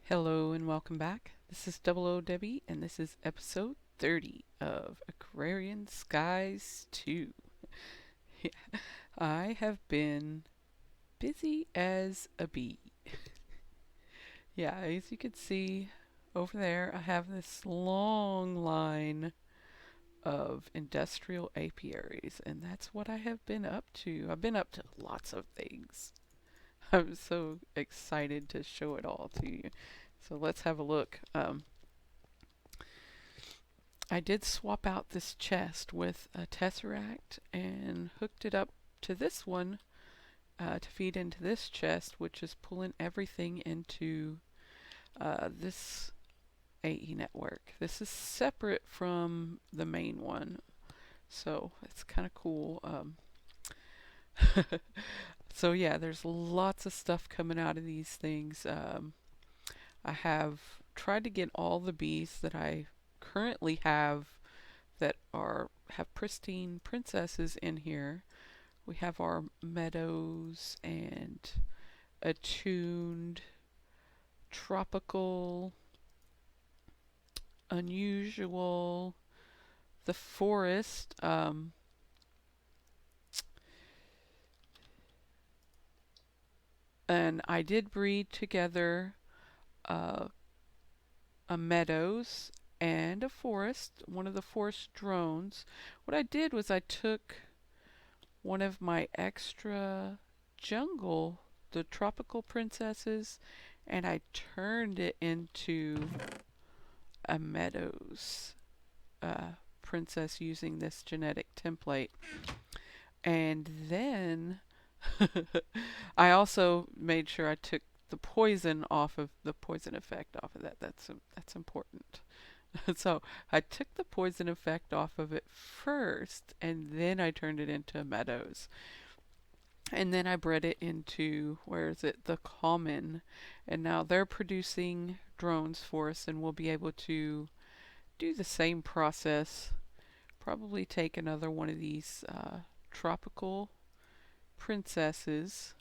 Hello and welcome back. This is Double O Debbie, and this is episode 30 of Agrarian Skies 2. I have been busy as a bee. Yeah, as you can see over there, I have this long line of industrial apiaries, and that's what I have been up to. I've been up to lots of things. I'm so excited to show it all to you. So let's have a look. I did swap out this chest with a tesseract and hooked it up to this one to feed into this chest, which is pulling everything into this AE network. This is separate from the main one, so it's kind of cool. So yeah, there's lots of stuff coming out of these things. I have tried to get all the bees that I currently have that have pristine princesses in here. We have our meadows and attuned, tropical, unusual, the forest. And I did breed together uh, a meadows and a forest, one of the forest drones. What I did was I took one of my extra jungle, the tropical princesses, and I turned it into a meadows princess using this genetic template. And then I also made sure I took the poison off of the poison effect off of that. That's important. So I took the poison effect off of it first, and then I turned it into meadows. And then I bred it into, where is it, the common. And now they're producing drones for us, and we'll be able to do the same process. Probably take another one of these tropical princesses.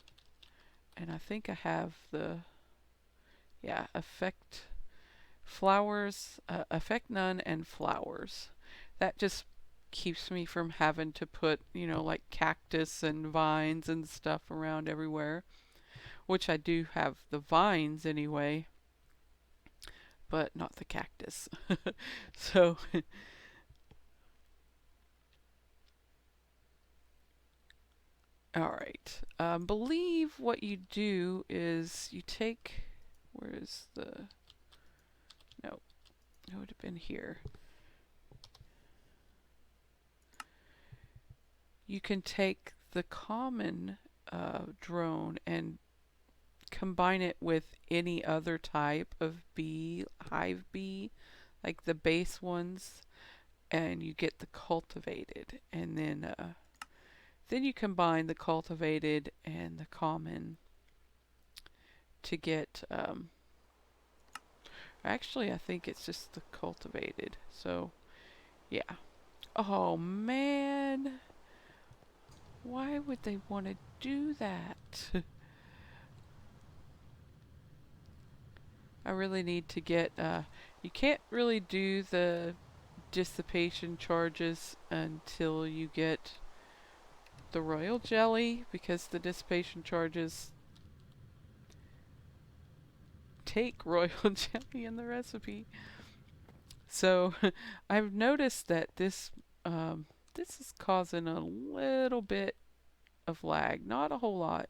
And I think I have effect flowers, effect none, and flowers. That just keeps me from having to put, like cactus and vines and stuff around everywhere, which I do have the vines anyway, but not the cactus. So, all right. Believe what you do is you take, where is the, no, it would have been here. You can take the common drone and combine it with any other type of bee, hive bee, like the base ones, and you get the cultivated. And then you combine the cultivated and the common to get, actually I think it's just the cultivated. So, yeah. Oh man, why would they want to do that? I really need to get, you can't really do the dissipation charges until you get the royal jelly, because the dissipation charges take royal jelly in the recipe. So I've noticed that this is causing a little bit of lag, not a whole lot,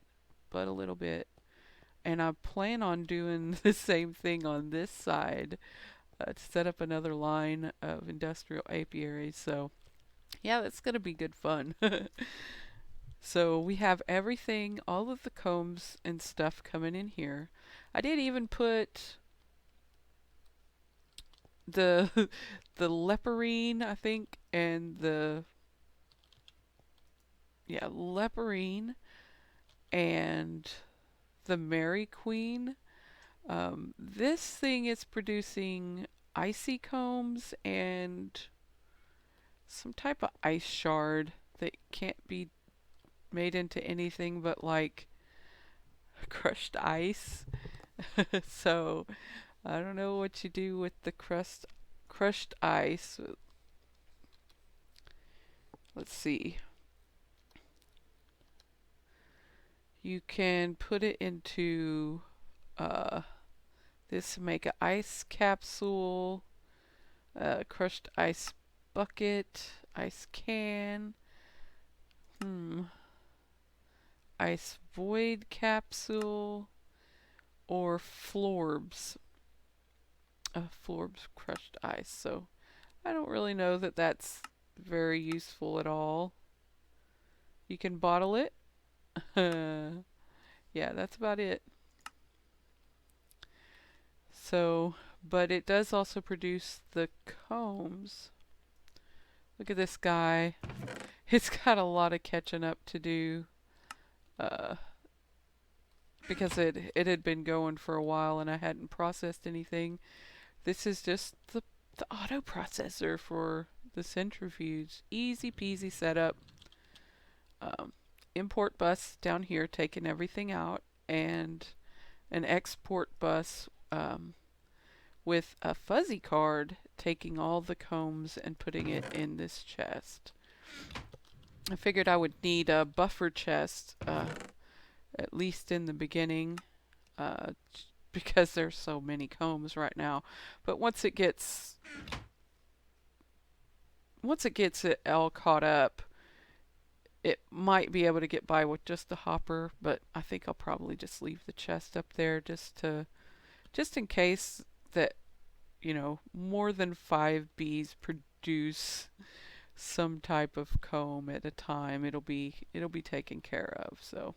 but a little bit. And I plan on doing the same thing on this side to set up another line of industrial apiaries. So yeah, that's gonna be good fun. So we have everything, all of the combs and stuff coming in here. I did even put the the leporine, I think, and the leporine and the Mary Queen. This thing is producing icy combs and some type of ice shard that can't be made into anything but like crushed ice. So I don't know what you do with the crushed ice. Let's see. You can put it into uh, this to make an ice capsule, crushed ice bucket, ice can, hmm, ice void capsule, or florbs. Florbs crushed ice. So I don't really know that that's very useful at all. You can bottle it. Yeah, that's about it. So, but it does also produce the combs. Look at this guy. It's got a lot of catching up to do uh, because it had been going for a while and I hadn't processed anything. This is just the auto processor for the centrifuge. Easy peasy setup. Um, Import bus down here taking everything out, and an export bus with a fuzzy card taking all the combs and putting it in this chest. I figured I would need a buffer chest, at least in the beginning, uh, because there's so many combs right now. But once it gets it all caught up, it might be able to get by with just the hopper. But I think I'll probably just leave the chest up there just in case that more than 5 bees produce some type of comb at a time. It'll be taken care of. So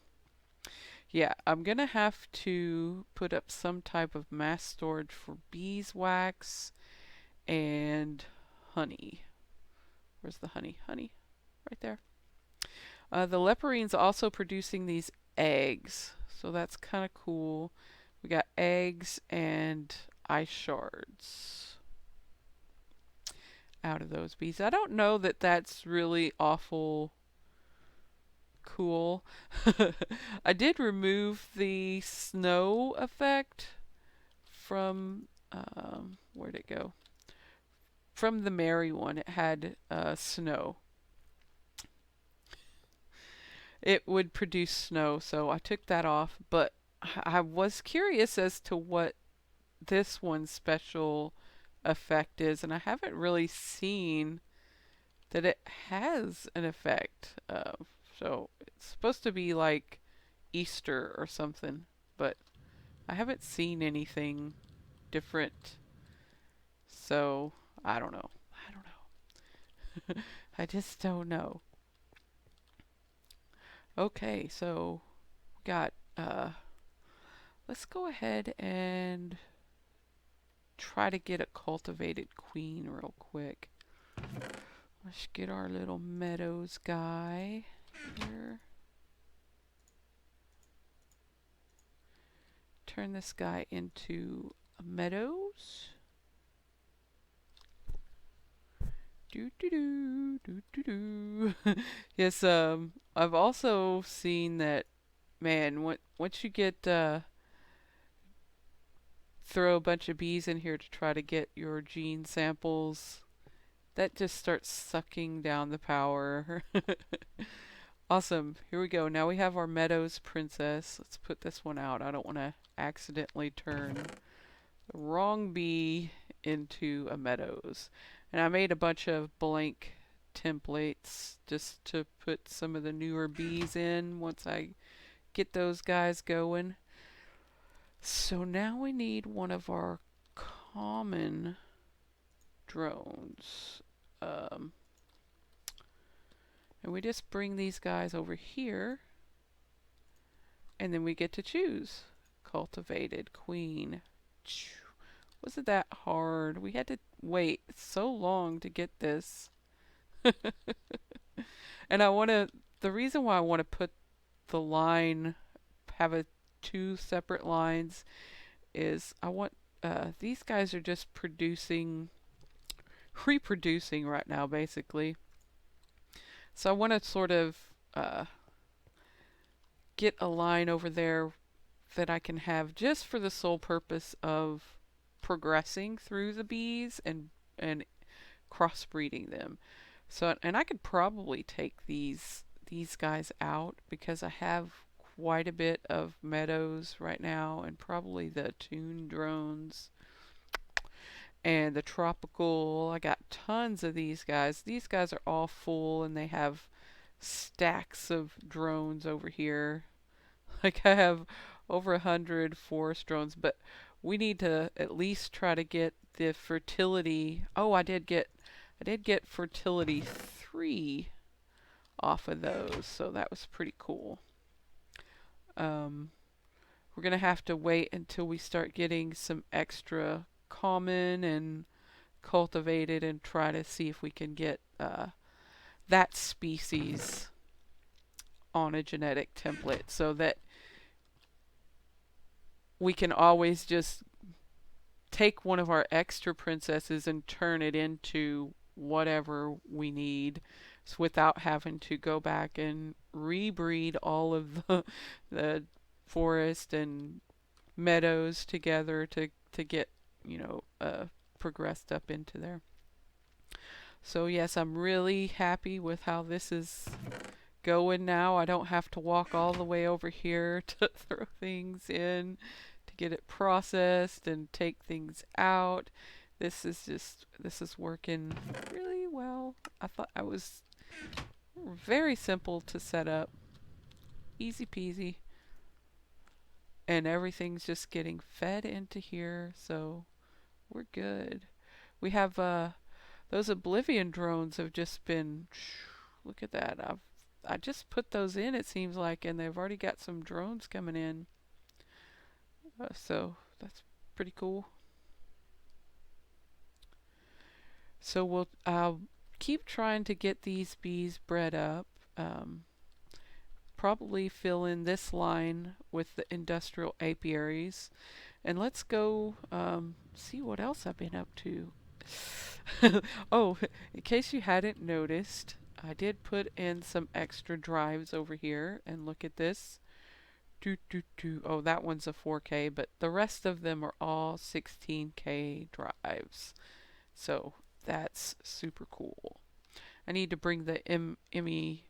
yeah, I'm gonna have to put up some type of mass storage for beeswax and honey. Where's the honey? Honey, right there. The leporine's also producing these eggs, so that's kind of cool. We got eggs and ice shards out of those bees. I don't know that that's really awful cool. I did remove the snow effect from where'd it go? From the Mary one. It had snow. It would produce snow, so I took that off. But I was curious as to what this one's special effect is, and I haven't really seen that it has an effect. So it's supposed to be like Easter or something, but I haven't seen anything different. So I don't know. I don't know. I just don't know. Okay, so we got let's go ahead and try to get a cultivated queen real quick. Let's get our little meadows guy here. Turn this guy into a meadows. Do do do do do do. Yes, I've also seen that, man, once you get throw a bunch of bees in here to try to get your gene samples, that just starts sucking down the power. Awesome. Here we go. Now we have our Meadows Princess. Let's put this one out. I don't want to accidentally turn the wrong bee into a Meadows. And I made a bunch of blank templates just to put some of the newer bees in once I get those guys going. So now we need one of our common drones. And we just bring these guys over here, and then we get to choose. Cultivated queen. Wasn't that hard? We had to wait so long to get this. And the reason why I want to put the line, have a two separate lines, is I want, these guys are just reproducing right now, basically. So I want to sort of get a line over there that I can have just for the sole purpose of progressing through the bees and crossbreeding them. So, and I could probably take these guys out because I have quite a bit of meadows right now, and probably the tune drones and the tropical. I got tons of these guys. These guys are all full, and they have stacks of drones over here. Like I have over 100 forest drones, but we need to at least try to get the fertility. Oh, I did get fertility 3 off of those, so that was pretty cool. Um, we're gonna have to wait until we start getting some extra common and cultivated and try to see if we can get that species on a genetic template so that we can always just take one of our extra princesses and turn it into whatever we need without having to go back and rebreed all of the forest and meadows together to get, progressed up into there. So yes, I'm really happy with how this is going now. I don't have to walk all the way over here to throw things in to get it processed and take things out. This is working really well. I thought I was very simple to set up. Easy peasy. And everything's just getting fed into here, so we're good. We have those Oblivion drones have just been, look at that. I just put those in, it seems like, and they've already got some drones coming in. So that's pretty cool. So I'll keep trying to get these bees bred up. Um, Probably fill in this line with the industrial apiaries. And let's go see what else I've been up to. Oh, in case you hadn't noticed, I did put in some extra drives over here. And look at this. Oh, that one's a 4K, but the rest of them are all 16K drives. So that's super cool. I need to bring the ME,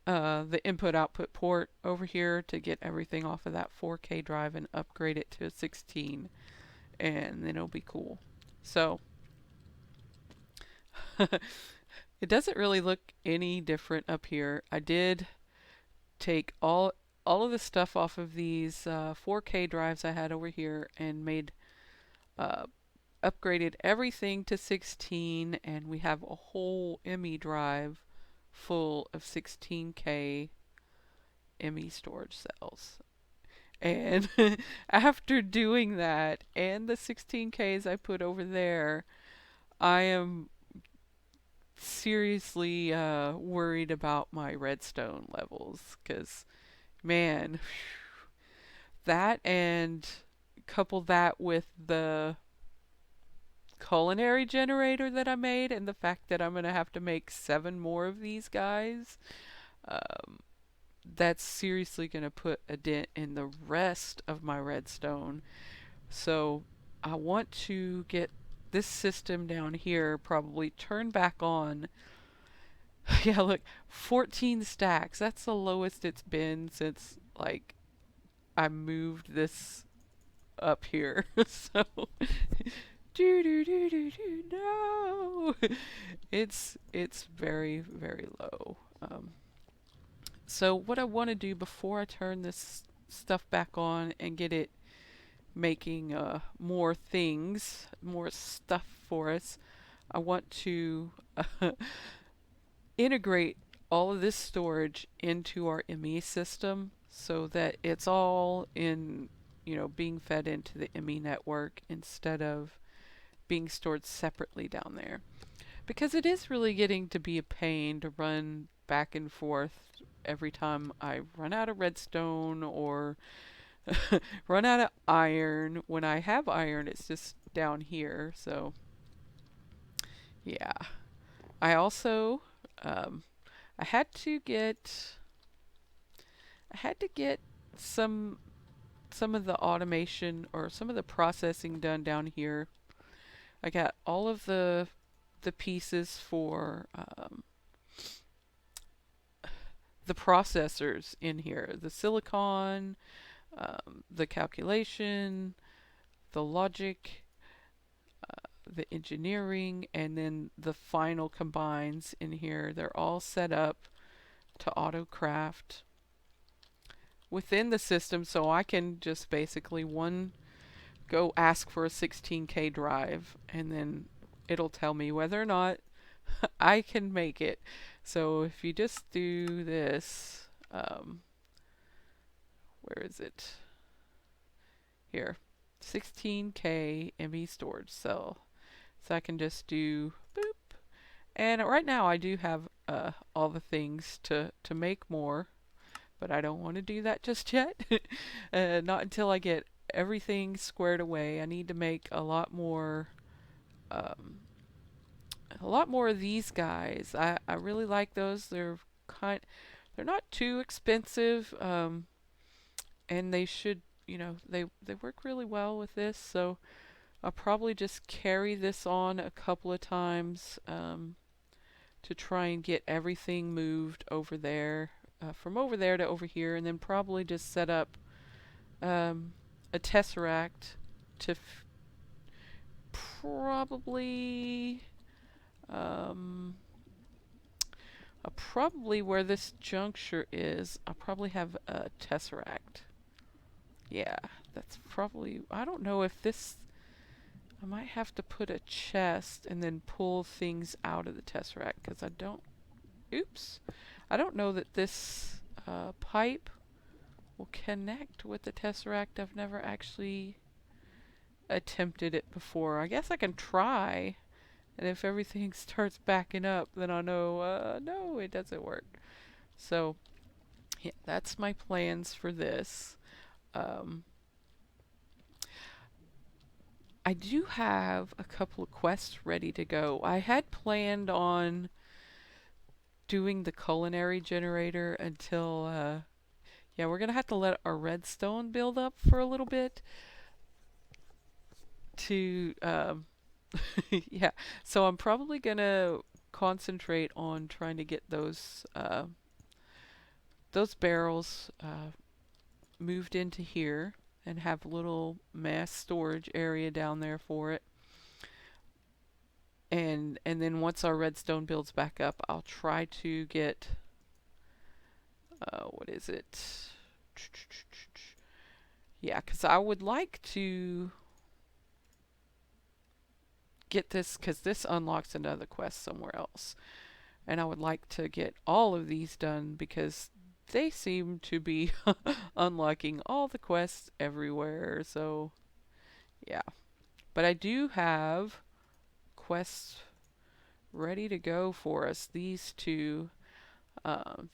the input output port over here to get everything off of that 4K drive and upgrade it to a 16, and then it'll be cool. So it doesn't really look any different up here. I did take all of the stuff off of these 4K drives I had over here and made uh, upgraded everything to 16, and we have a whole ME drive full of 16K ME storage cells. And after doing that and the 16Ks I put over there, I am seriously worried about my redstone levels because, man, that and couple that with the culinary generator that I made and the fact that I'm going to have to make 7 more of these guys, um, that's seriously going to put a dent in the rest of my redstone. So I want to get this system down here probably turned back on. Yeah, look, 14 stacks. That's the lowest it's been since, like, I moved this up here. So, no. It's very, very low. So what I want to do before I turn this stuff back on and get it making more things, more stuff for us, I want to integrate all of this storage into our ME system so that it's all in, being fed into the ME network instead of being stored separately down there. Because it is really getting to be a pain to run back and forth every time I run out of redstone or run out of iron. When I have iron, it's just down here. So, yeah. I also, I had to get, I had to get some some of the automation or some of the processing done down here. I got all of the pieces for the processors in here, the silicon, the calculation, the logic, the engineering, and then the final combines in here. They're all set up to autocraft within the system, so I can just basically go ask for a 16K drive, and then it'll tell me whether or not I can make it. So if you just do this, where is it? Here, 16K MB storage cell. So I can just do boop. And right now I do have all the things to make more, but I don't want to do that just yet. Not until I get everything squared away. I need to make um, a lot more of these guys. I really like those. They're not too expensive, and they should, they work really well with this. So I'll probably just carry this on a couple of times to try and get everything moved over there, from over there to over here, and then probably just set up a tesseract to probably probably where this juncture is, I'll probably have a tesseract. Yeah, that's probably, I don't know if this, I might have to put a chest and then pull things out of the tesseract, because oops, I don't know that this pipe will connect with the tesseract. I've never actually attempted it before. I guess I can try, and if everything starts backing up, then I'll know, no, it doesn't work. So, yeah, that's my plans for this. I do have a couple of quests ready to go. I had planned on doing the culinary generator until, yeah, we're going to have to let our redstone build up for a little bit to, yeah. So I'm probably going to concentrate on trying to get those barrels moved into here and have a little mass storage area down there for it. And then once our redstone builds back up, I'll try to get what is it? Yeah, because I would like to get this, because this unlocks another quest somewhere else. And I would like to get all of these done because they seem to be unlocking all the quests everywhere. So, yeah. But I do have quests ready to go for us. These two.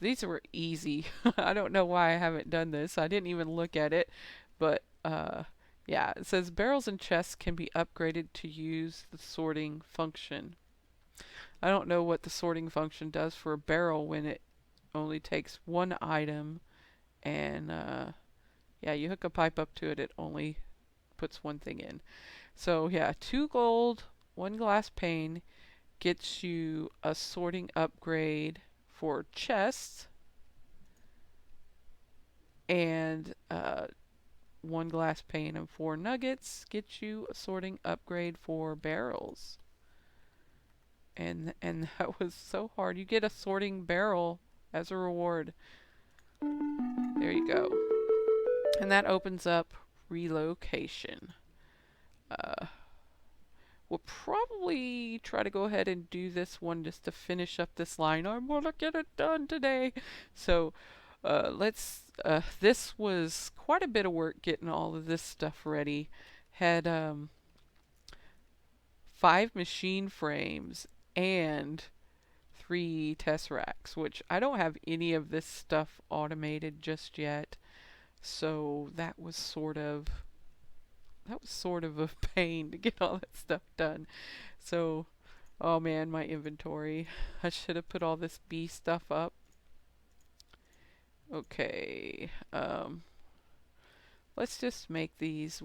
These were easy. I don't know why I haven't done this. I didn't even look at it. But, yeah. It says barrels and chests can be upgraded to use the sorting function. I don't know what the sorting function does for a barrel when it only takes one item, and yeah, you hook a pipe up to it, it only puts one thing in. So yeah, 2 gold, 1 glass pane gets you a sorting upgrade for chests, and 1 glass pane and 4 nuggets gets you a sorting upgrade for barrels. And that was so hard. You get a sorting barrel as a reward. There you go. And that opens up relocation. We'll probably try to go ahead and do this one just to finish up this line. I want to get it done today. So this was quite a bit of work getting all of this stuff ready. Had 5 machine frames and 3 tesseracts, which I don't have any of this stuff automated just yet. So that was sort of a pain to get all that stuff done. So, oh man, my inventory. I should have put all this bee stuff up. Okay. let's just make these.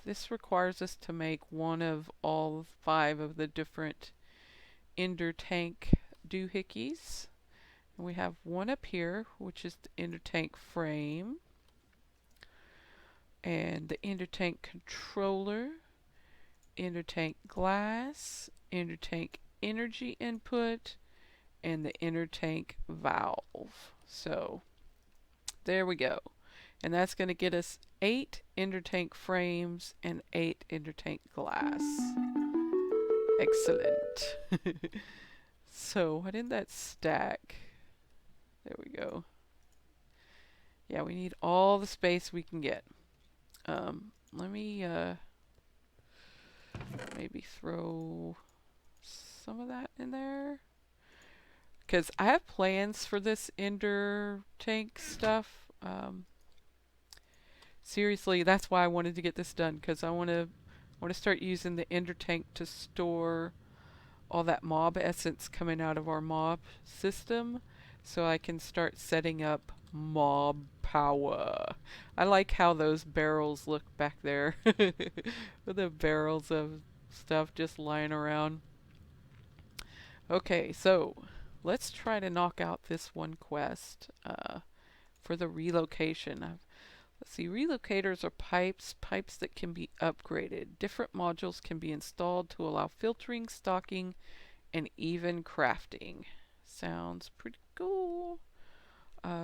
This requires us to make one of all 5 of the different ender tank doohickeys. And we have one up here, which is the ender tank frame, and the ender tank controller, ender tank glass, ender tank energy input, and the ender tank valve. So there we go. And that's going to get us 8 ender tank frames and 8 ender tank glass. Excellent. So what did that stack? There we go. Yeah, we need all the space we can get. Let me maybe throw some of that in there, because I have plans for this ender tank stuff. Seriously, that's why I wanted to get this done, because I want to start using the ender tank to store all that mob essence coming out of our mob system, so I can start setting up mob power. I like how those barrels look back there. With the barrels of stuff just lying around. Okay, so let's try to knock out this one quest for the relocation. Let's see, relocators are pipes that can be upgraded. Different modules can be installed to allow filtering, stocking, and even crafting. Sounds pretty cool.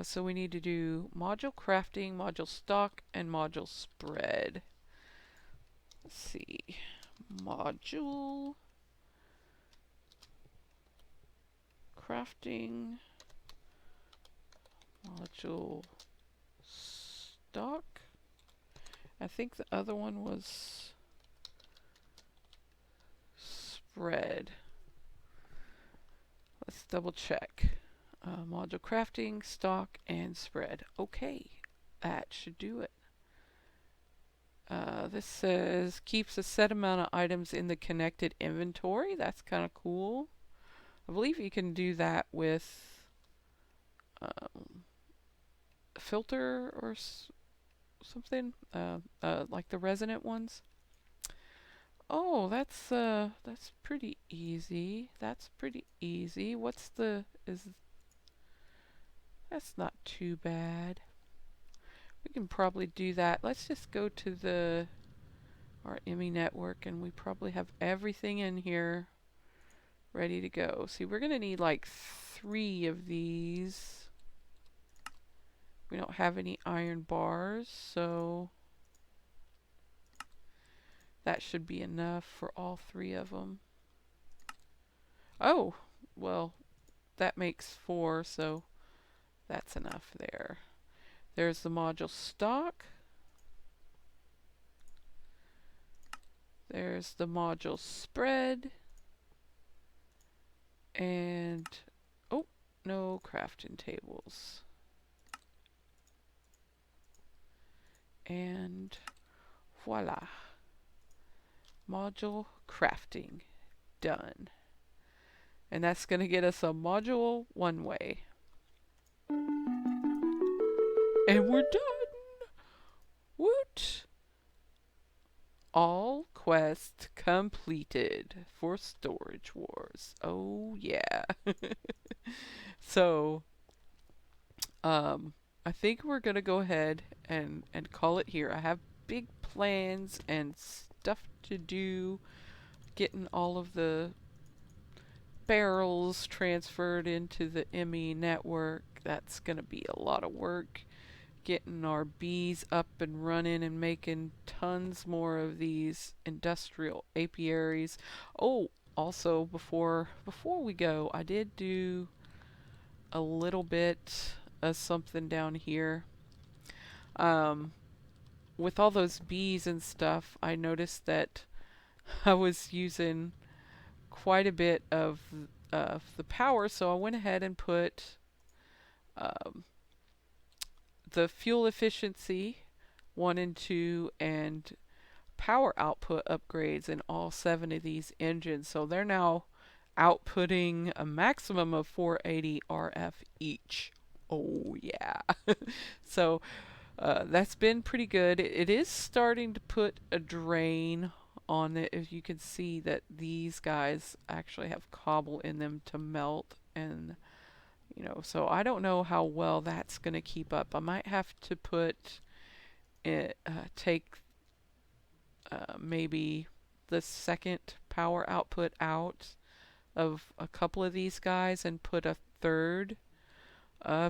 So we need to do module crafting, module stock, and module spread. Let's see. Module crafting, module stock. I think the other one was spread. Let's double check. Module crafting, stock, and spread. Okay, that should do it. This says keeps a set amount of items in the connected inventory. That's kind of cool. I believe you can do that with filter or something, like the resonant ones. Oh, that's pretty easy. That's pretty easy. That's not too bad. We can probably do that. Let's just go to our ME network, and we probably have everything in here ready to go. See, we're gonna need like 3 of these. We don't have any iron bars, so that should be enough for all 3 of them. Oh, well, that makes 4, so that's enough there. There's the module stock. There's the module spread. And, oh, no crafting tables. And voila. Module crafting done. And that's going to get us a module one way. And we're done! Woot! All quests completed for Storage Wars. Oh yeah. So, I think we're gonna go ahead and call it here. I have big plans and stuff to do, getting all of the barrels transferred into the ME network. That's gonna be a lot of work. Getting our bees up and running and making tons more of these industrial apiaries. Oh, also before we go, I did do a little bit of something down here. With all those bees and stuff, I noticed that I was using quite a bit of the power, so I went ahead and put the fuel efficiency 1 and 2 and power output upgrades in all 7 of these engines. So they're now outputting a maximum of 480 RF each. Oh yeah. So That's been pretty good. It is starting to put a drain on it. If you can see that these guys actually have cobble in them to melt, and so I don't know how well that's going to keep up. I might have to put it, take maybe the second power output out of a couple of these guys and put a third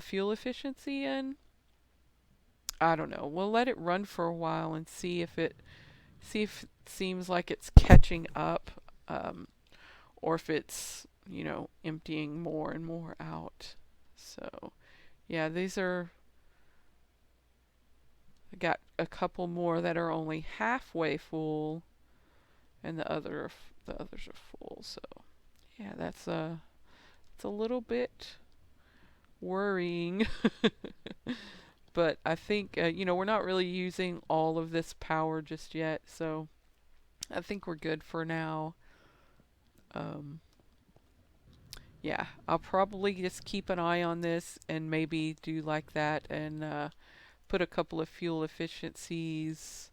fuel efficiency in. I don't know. We'll let it run for a while and see if it seems like it's catching up, or if it's emptying more and more out. So yeah, these are. I got a couple more that are only halfway full, and the others are full. So yeah, it's a little bit worrying. But I think we're not really using all of this power just yet, so I think we're good for now. Um, yeah, I'll probably just keep an eye on this and maybe do like that and put a couple of fuel efficiencies,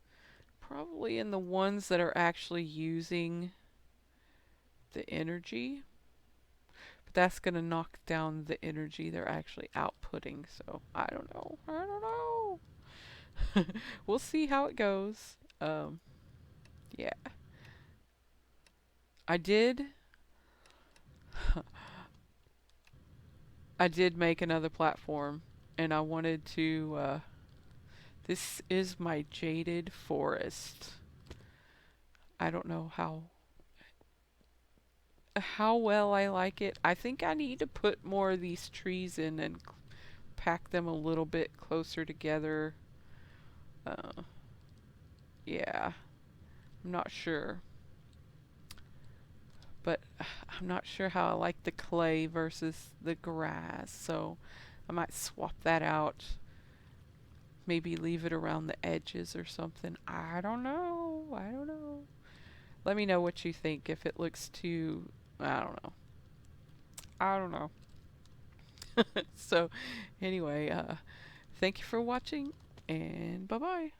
probably in the ones that are actually using the energy. But that's going to knock down the energy they're actually outputting. So I don't know. I don't know. We'll see how it goes. Yeah, I did. I did make another platform, and I wanted to. This is my jaded forest. I don't know how well I like it. I think I need to put more of these trees in and pack them a little bit closer together. Uh, yeah, I'm not sure, but I'm not sure how I like the clay versus the grass, so I might swap that out. Maybe leave it around the edges or something. I don't know. I don't know. Let me know what you think. If it looks too, I don't know. I don't know. So, anyway, thank you for watching, and bye bye.